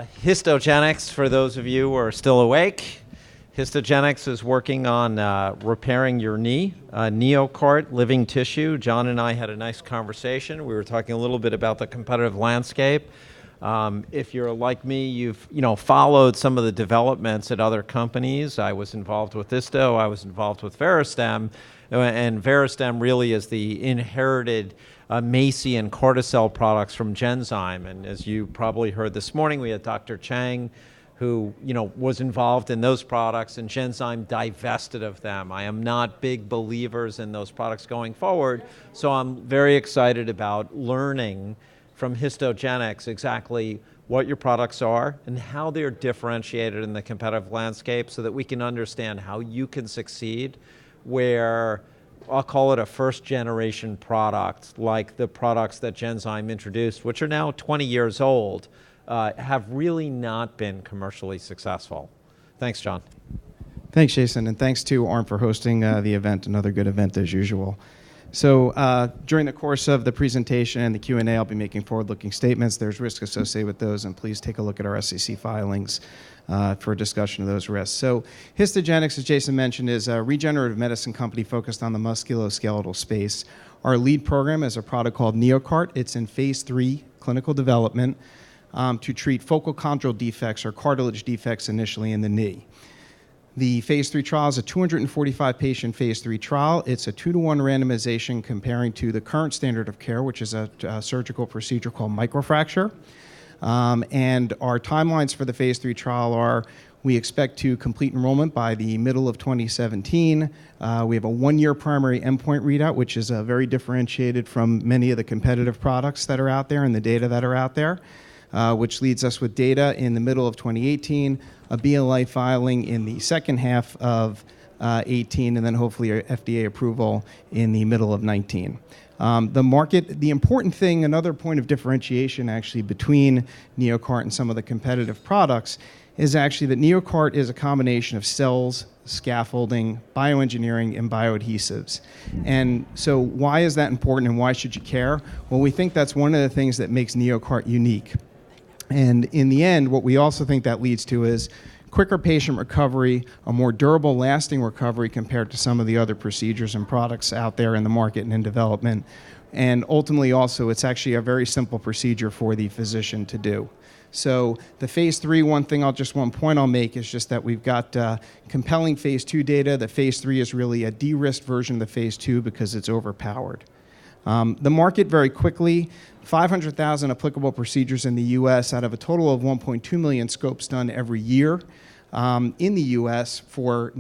Histogenics, for those of you who are still awake. Histogenics is working on repairing your knee. NeoCart, living tissue. John and I had a nice conversation. We were talking a little bit about the competitive landscape. If you're like me, you've followed some of the developments at other companies. I was involved with Histo. I was involved with Veristem. And Veristem really is the inherited Macy and Corticell products from Genzyme. And as you probably heard this morning, we had Dr. Chang, who was involved in those products, and Genzyme divested of them. I am not big believers in those products going forward, so I'm very excited about learning from Histogenics exactly what your products are and how they're differentiated in the competitive landscape so that we can understand how you can succeed where I'll call it a first-generation product, like the products that Genzyme introduced, which are now 20 years old, have really not been commercially successful. Thanks, John. Thanks, Jason, and thanks to ARM for hosting the event, another good event as usual. So during the course of the presentation and the Q&A, I'll be making forward-looking statements. There's risk associated with those, and please take a look at our SEC filings for a discussion of those risks. So Histogenics, as Jason mentioned, is a regenerative medicine company focused on the musculoskeletal space. Our lead program is a product called NeoCart. It's in phase 3 clinical development to treat focal chondral defects or cartilage defects initially in the knee. The phase 3 trial is a 245-patient phase 3 trial. It's a 2-to-1 randomization comparing to the current standard of care, which is a surgical procedure called Microfracture. And our timelines for the phase 3 trial are we expect to complete enrollment by the middle of 2017. We have a 1-year primary endpoint readout, which is very differentiated from many of the competitive products that are out there and the data that are out there. Which leads us with data in the middle of 2018, a BLA filing in the second half of 18, and then hopefully a FDA approval in the middle of 19. The important thing, another point of differentiation actually between NeoCart and some of the competitive products is actually that NeoCart is a combination of cells, scaffolding, bioengineering, and bioadhesives. And so why is that important and why should you care? Well, we think that's one of the things that makes NeoCart unique. And in the end, what we also think that leads to is quicker patient recovery, a more durable, lasting recovery compared to some of the other procedures and products out there in the market and in development. And ultimately also, it's actually a very simple procedure for the physician to do. So the phase 3, one point I'll make is just that we've got compelling phase 2 data. The phase 3 is really a de-risked version of the phase 2 because it's overpowered. The market very quickly, 500,000 applicable procedures in the U.S. out of a total of 1.2 million scopes done every year in the U.S. for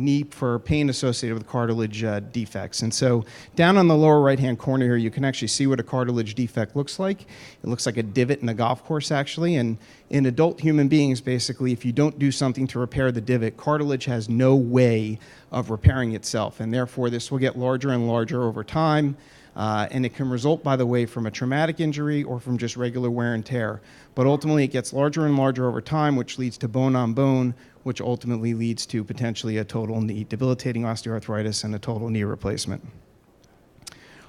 pain associated with cartilage defects. And so down on the lower right-hand corner here, you can actually see what a cartilage defect looks like. It looks like a divot in a golf course, actually. And in adult human beings, basically, if you don't do something to repair the divot, cartilage has no way of repairing itself. And therefore, this will get larger and larger over time. And it can result, by the way, from a traumatic injury or from just regular wear and tear. But ultimately, it gets larger and larger over time, which leads to bone on bone, which ultimately leads to potentially a total knee, debilitating osteoarthritis and a total knee replacement.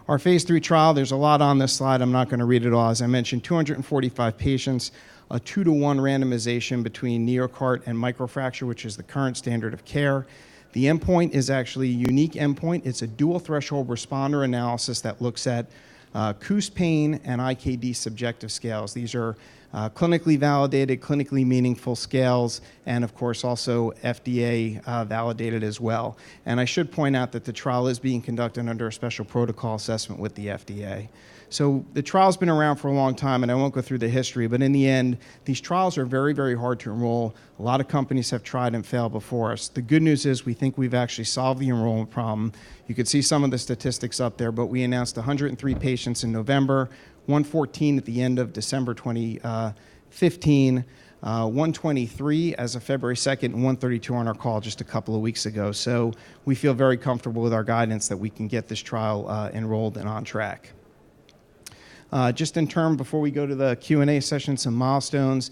Our phase 3 trial, there's a lot on this slide. I'm not going to read it all. As I mentioned, 245 patients, a 2-to-1 randomization between NeoCart and Microfracture, which is the current standard of care. The endpoint is actually a unique endpoint. It's a dual threshold responder analysis that looks at KOOS pain and IKD subjective scales. These are clinically validated, clinically meaningful scales, and of course also FDA validated as well. And I should point out that the trial is being conducted under a special protocol assessment with the FDA. So the trial's been around for a long time, and I won't go through the history, but in the end, these trials are very, very hard to enroll. A lot of companies have tried and failed before us. The good news is we think we've actually solved the enrollment problem. You could see some of the statistics up there, but we announced 103 patients in November, 114 at the end of December 2015, 123 as of February 2nd, and 132 on our call just a couple of weeks ago. So we feel very comfortable with our guidance that we can get this trial enrolled and on track. Just in term, before we go to the Q&A session, some milestones.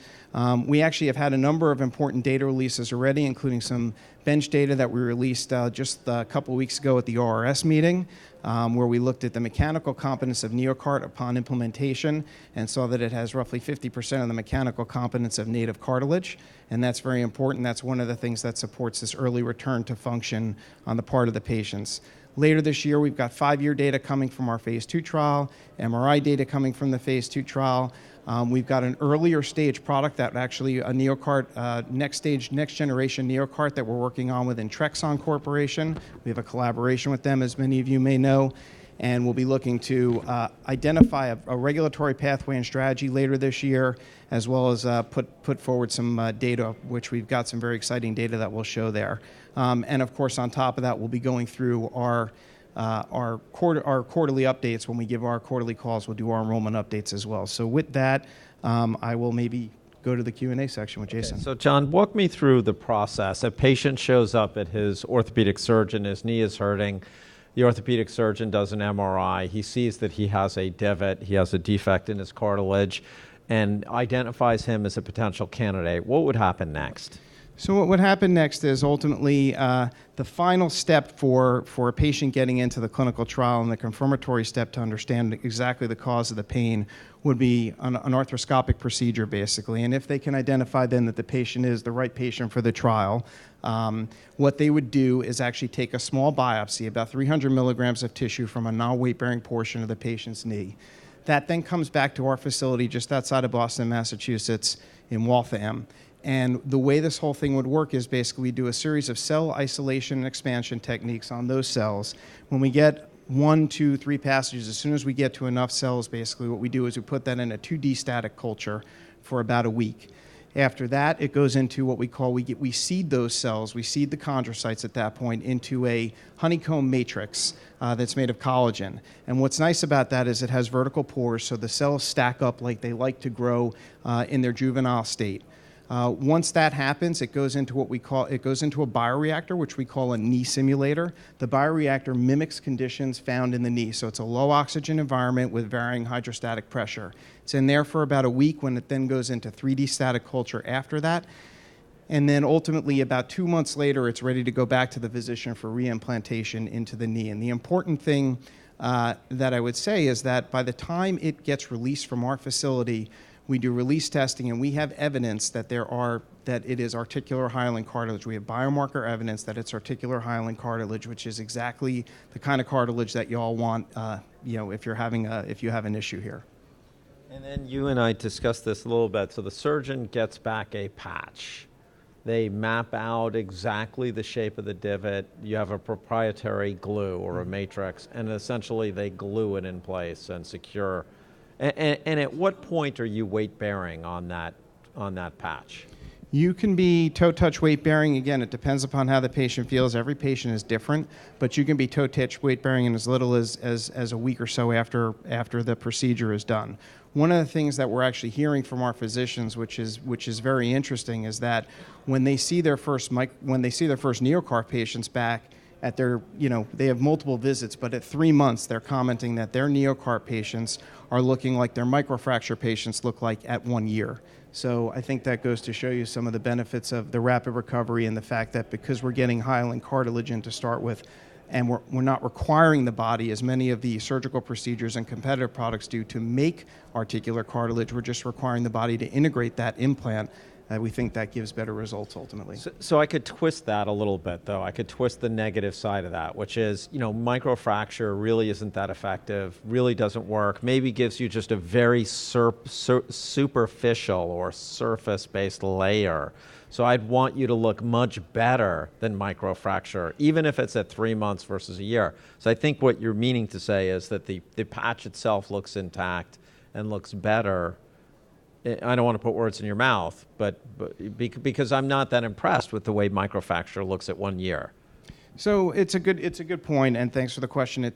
We actually have had a number of important data releases already, including some bench data that we released just a couple weeks ago at the ORS meeting, where we looked at the mechanical competence of NeoCart upon implementation and saw that it has roughly 50% of the mechanical competence of native cartilage, and that's very important. That's one of the things that supports this early return to function on the part of the patients. Later this year, we've got 5-year data coming from our phase 2 trial, MRI data coming from the phase 2 trial. We've got an earlier stage product that actually a NeoCart, next generation NeoCart that we're working on with Trexon Corporation. We have a collaboration with them, as many of you may know, and we'll be looking to identify a regulatory pathway and strategy later this year, as well as put forward some data, which we've got some very exciting data that we'll show there. And of course, on top of that, we'll be going through our quarterly updates. When we give our quarterly calls, we'll do our enrollment updates as well. So with that, I will maybe go to the Q&A section with Jason. So John, walk me through the process. A patient shows up at his orthopedic surgeon, his knee is hurting. The orthopedic surgeon does an MRI. He sees that he has a divot, he has a defect in his cartilage, and identifies him as a potential candidate. What would happen next? So what would happen next is ultimately the final step for a patient getting into the clinical trial and the confirmatory step to understand exactly the cause of the pain would be an arthroscopic procedure, basically. And if they can identify then that the patient is the right patient for the trial, what they would do is actually take a small biopsy, about 300 milligrams of tissue from a non-weight-bearing portion of the patient's knee. That then comes back to our facility just outside of Boston, Massachusetts, in Waltham. And the way this whole thing would work is basically we do a series of cell isolation and expansion techniques on those cells. When we get 1, 2, 3 passages, as soon as we get to enough cells, basically what we do is we put that in a 2D static culture for about a week. After that, it goes into what we call, we seed those cells, we seed the chondrocytes at that point into a honeycomb matrix that's made of collagen. And what's nice about that is it has vertical pores, so the cells stack up like they like to grow in their juvenile state. Once that happens, it goes into a bioreactor, which we call a knee simulator. The bioreactor mimics conditions found in the knee, so it's a low oxygen environment with varying hydrostatic pressure. It's in there for about a week when it then goes into 3D static culture after that. And then ultimately, about 2 months later, it's ready to go back to the physician for reimplantation into the knee. And the important thing that I would say is that by the time it gets released from our facility, we do release testing, and we have evidence that it is articular hyaline cartilage. We have biomarker evidence that it's articular hyaline cartilage, which is exactly the kind of cartilage that you all want, if you have an issue here. And then you and I discussed this a little bit. So the surgeon gets back a patch. They map out exactly the shape of the divot. You have a proprietary glue or a matrix, and essentially they glue it in place and secure. And at what point are you weight-bearing on that patch? You can be toe-touch weight-bearing. Again, it depends upon how the patient feels. Every patient is different, but you can be toe-touch weight-bearing in as little as a week or so after the procedure is done. One of the things that we're actually hearing from our physicians, which is very interesting, is that when they see their first NeoCart patients back, they have multiple visits, but at 3 months, they're commenting that their NeoCart patients are looking like their microfracture patients look like at 1 year. So I think that goes to show you some of the benefits of the rapid recovery and the fact that because we're getting hyaline cartilage in to start with, and we're not requiring the body, as many of the surgical procedures and competitive products do, to make articular cartilage, we're just requiring the body to integrate that implant. We think that gives better results ultimately. So I could twist that a little bit, though. I could twist the negative side of that, which is, microfracture really isn't that effective, really doesn't work, maybe gives you just a very superficial or surface-based layer. So I'd want you to look much better than microfracture, even if it's at 3 months versus a year. So I think what you're meaning to say is that the patch itself looks intact and looks better. I don't want to put words in your mouth, but because I'm not that impressed with the way microfracture looks at 1 year. So it's a good point, and thanks for the question.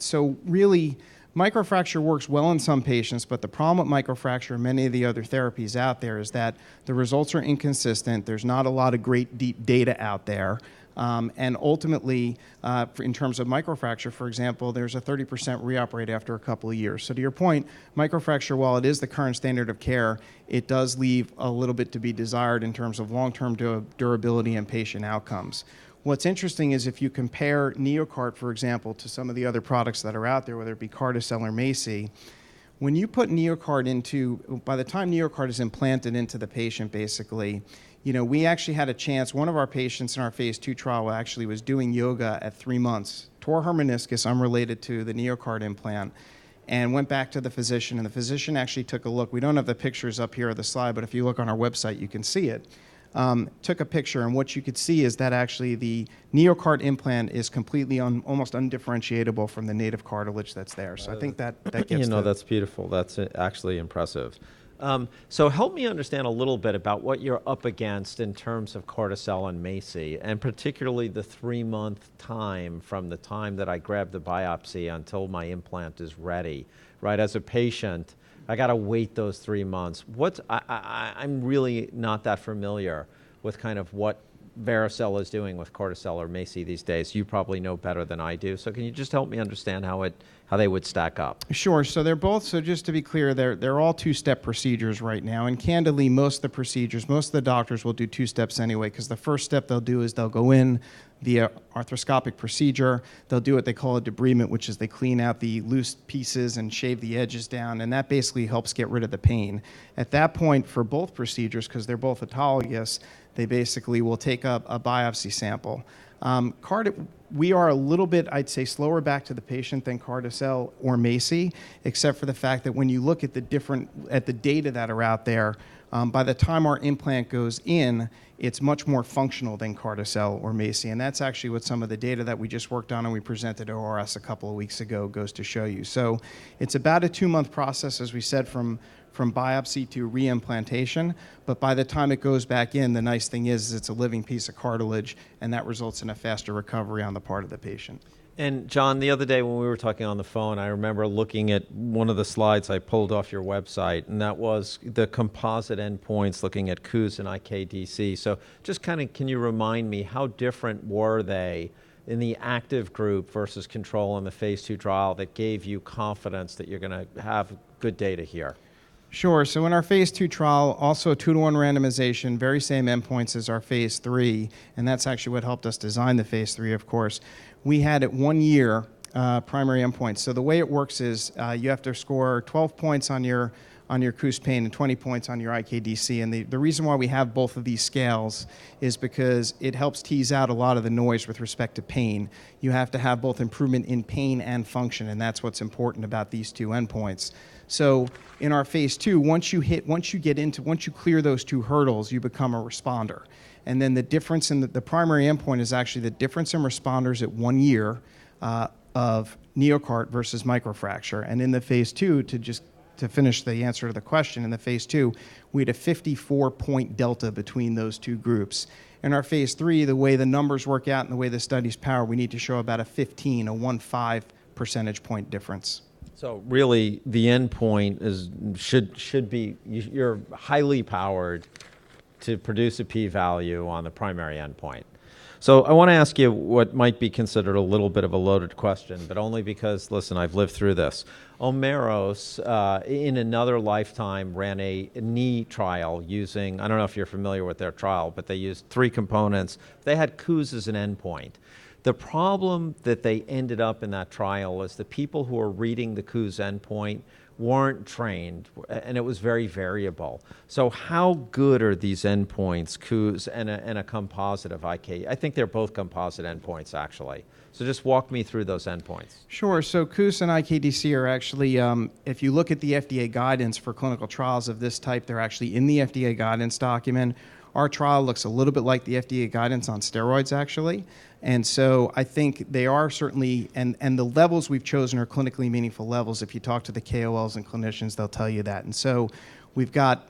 Really, microfracture works well in some patients, but the problem with microfracture and many of the other therapies out there is that the results are inconsistent. There's not a lot of great deep data out there. And ultimately, in terms of microfracture, for example, there's a 30% reoperate after a couple of years. So to your point, microfracture, while it is the current standard of care, it does leave a little bit to be desired in terms of long-term durability and patient outcomes. What's interesting is if you compare NeoCart, for example, to some of the other products that are out there, whether it be Carticel or MACI, when you put NeoCart into, by the time NeoCart is implanted into the patient, basically, we actually had a chance. One of our patients in our phase 2 trial actually was doing yoga at 3 months, tore her meniscus unrelated to the NeoCart implant, and went back to the physician. And the physician actually took a look. We don't have the pictures up here on the slide, but if you look on our website, you can see it. Took a picture, and what you could see is that actually the NeoCart implant is completely almost undifferentiable from the native cartilage that's there. So I think that gets that's beautiful. That's actually impressive. So help me understand a little bit about what you're up against in terms of Carticel and MACI, and particularly the 3-month time from the time that I grab the biopsy until my implant is ready, right? As a patient, I got to wait those 3 months. I'm really not that familiar with kind of what Vericel is doing with Carticel or MACI these days. You probably know better than I do. So can you just help me understand how they would stack up? Sure. So they're both, so just to be clear, they're all 2-step procedures right now. And candidly, most of the doctors will do 2 steps anyway, because the first step they'll do is they'll go in via arthroscopic procedure. They'll do what they call a debridement, which is they clean out the loose pieces and shave the edges down, and that basically helps get rid of the pain. At that point, for both procedures, because they're both autologous, they basically will take up a biopsy sample. We are a little bit, I'd say, slower back to the patient than Carticel or MACI, except for the fact that when you look at the data that are out there, by the time our implant goes in, it's much more functional than Carticel or MACI, and that's actually what some of the data that we just worked on and we presented at ORS a couple of weeks ago goes to show you. So it's about a 2-month process, as we said, from biopsy to reimplantation, but by the time it goes back in, the nice thing is it's a living piece of cartilage, and that results in a faster recovery on the part of the patient. And John, the other day when we were talking on the phone, I remember looking at one of the slides I pulled off your website, and that was the composite endpoints looking at KOOS and IKDC. So just kind of, can you remind me, how different were they in the active group versus control in the phase 2 trial that gave you confidence that you're going to have good data here? Sure. So in our phase 2 trial, also 2-to-1 randomization, very same endpoints as our phase 3, and that's actually what helped us design the phase 3, of course. We had at 1 year primary endpoints. So the way it works is you have to score 12 points on your KOOS pain and 20 points on your IKDC. And the reason why we have both of these scales is because it helps tease out a lot of the noise with respect to pain. You have to have both improvement in pain and function, and that's what's important about these 2 endpoints. So in our phase 2, once you clear those 2 hurdles, you become a responder. And then the difference in the primary endpoint is actually the difference in responders at 1 year of NeoCart versus microfracture. And in the phase 2, to finish the answer to the question, in the phase 2, we had a 54-point delta between those 2 groups. In our phase 3, the way the numbers work out and the way the study's power, we need to show about a 15 percentage point difference. So really, the endpoint should be, you're highly powered to produce a p-value on the primary endpoint. So I want to ask you what might be considered a little bit of a loaded question, but only because, listen, I've lived through this. Omeros, in another lifetime, ran a knee trial using, I don't know if you're familiar with their trial, but they used 3 components. They had KOOS as an endpoint. The problem that they ended up in that trial is the people who were reading the KOOS endpoint weren't trained, and it was very variable. So how good are these endpoints, KOOS and a composite of IK? I think they're both composite endpoints, actually. So just walk me through those endpoints. Sure. So KOOS and IKDC are actually, if you look at the FDA guidance for clinical trials of this type, they're actually in the FDA guidance document. Our trial looks a little bit like the FDA guidance on steroids, actually. And so I think they are certainly, and the levels we've chosen are clinically meaningful levels. If you talk to the KOLs and clinicians, they'll tell you that. And so we've got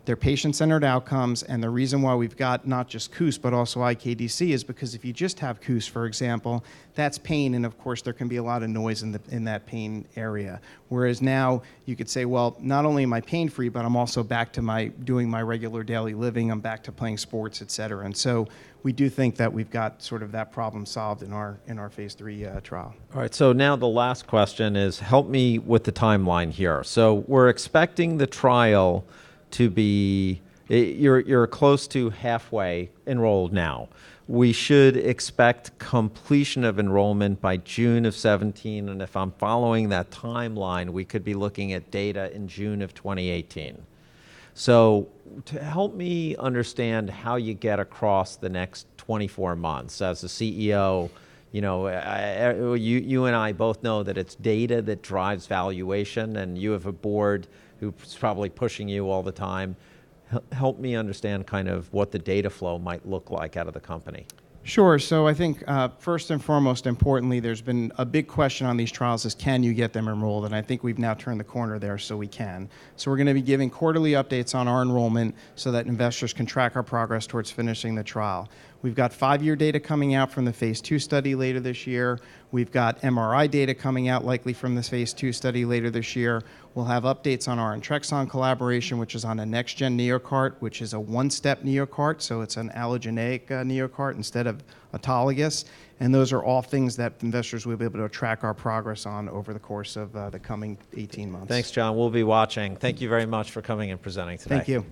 They're patient-centered outcomes, and the reason why we've got not just KOOS but also IKDC is because if you just have KOOS, for example, that's pain, and of course there can be a lot of noise in that pain area. Whereas now you could say, well, not only am I pain-free, but I'm also back to doing my regular daily living, I'm back to playing sports, et cetera. And so we do think that we've got sort of that problem solved in our phase 3 trial. All right, so now the last question is, help me with the timeline here. So we're expecting the trial to be, you're close to halfway enrolled now. We should expect completion of enrollment by June of 17, and if I'm following that timeline, we could be looking at data in June of 2018. So to help me understand how you get across the next 24 months as a CEO, you know, you and I both know that it's data that drives valuation, and you have a board who's probably pushing you all the time. Help me understand kind of what the data flow might look like out of the company. Sure. So I think first and foremost, importantly, there's been a big question on these trials is can you get them enrolled? And I think we've now turned the corner there, so we can. So we're going to be giving quarterly updates on our enrollment so that investors can track our progress towards finishing the trial. We've got 5-year data coming out from the phase 2 study later this year. We've got MRI data coming out likely from this phase 2 study later this year. We'll have updates on our Entrexon collaboration, which is on a next-gen NeoCart, which is a one-step NeoCart, so it's an allogeneic NeoCart instead of autologous. And those are all things that investors will be able to track our progress on over the course of the coming 18 months. Thanks, John. We'll be watching. Thank you very much for coming and presenting today. Thank you.